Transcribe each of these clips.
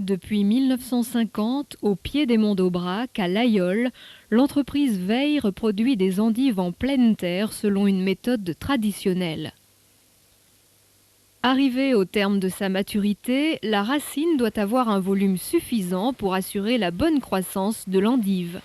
Depuis 1950, au pied des monts d'Aubrac, à Laguiole, l'entreprise Veille reproduit des endives en pleine terre selon une méthode traditionnelle. Arrivée au terme de sa maturité, la racine doit avoir un volume suffisant pour assurer la bonne croissance de l'endive.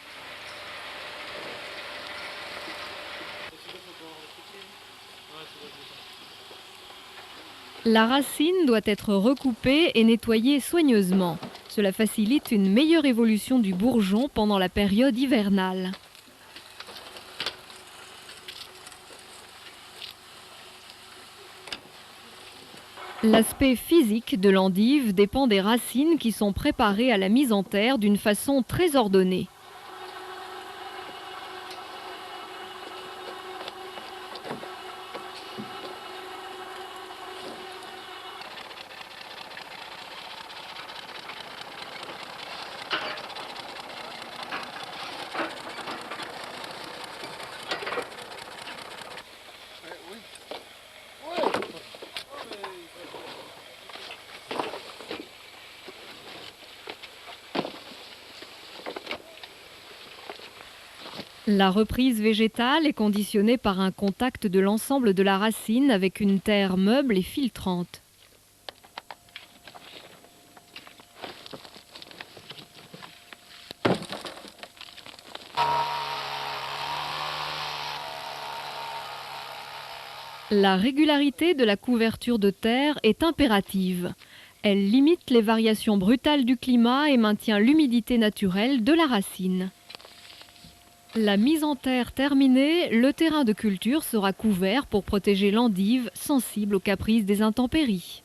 La racine doit être recoupée et nettoyée soigneusement. Cela facilite une meilleure évolution du bourgeon pendant la période hivernale. L'aspect physique de l'endive dépend des racines qui sont préparées à la mise en terre d'une façon très ordonnée. La reprise végétale est conditionnée par un contact de l'ensemble de la racine avec une terre meuble et filtrante. La régularité de la couverture de terre est impérative. Elle limite les variations brutales du climat et maintient l'humidité naturelle de la racine. La mise en terre terminée, le terrain de culture sera couvert pour protéger l'endive sensible aux caprices des intempéries.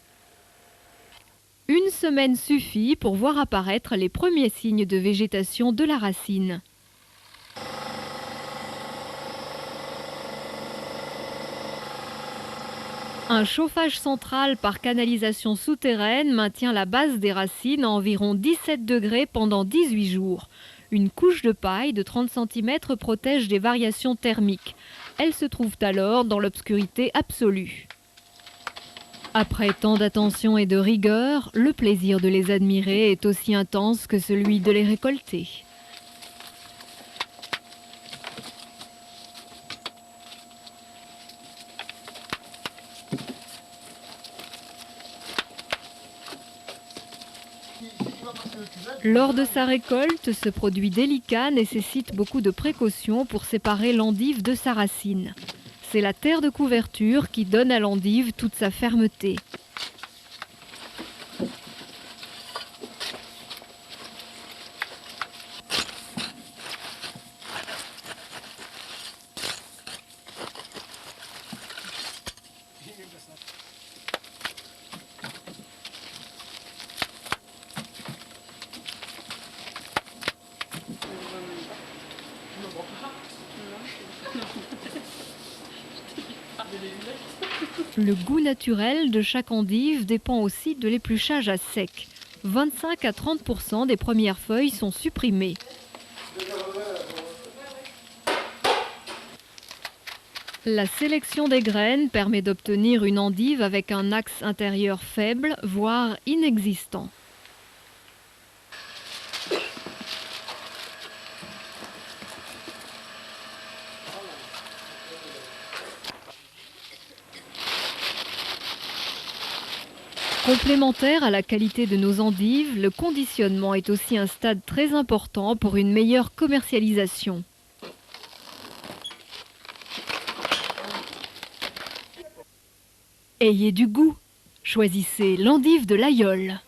Une semaine suffit pour voir apparaître les premiers signes de végétation de la racine. Un chauffage central par canalisation souterraine maintient la base des racines à environ 17 degrés pendant 18 jours. Une couche de paille de 30 cm protège des variations thermiques. Elles se trouvent alors dans l'obscurité absolue. Après tant d'attention et de rigueur, le plaisir de les admirer est aussi intense que celui de les récolter. Lors de sa récolte, ce produit délicat nécessite beaucoup de précautions pour séparer l'endive de sa racine. C'est la terre de couverture qui donne à l'endive toute sa fermeté. Le goût naturel de chaque endive dépend aussi de l'épluchage à sec. 25 à 30% des premières feuilles sont supprimées. La sélection des graines permet d'obtenir une endive avec un axe intérieur faible, voire inexistant. Complémentaire à la qualité de nos endives, le conditionnement est aussi un stade très important pour une meilleure commercialisation. Ayez du goût, choisissez l'endive de Laguiole.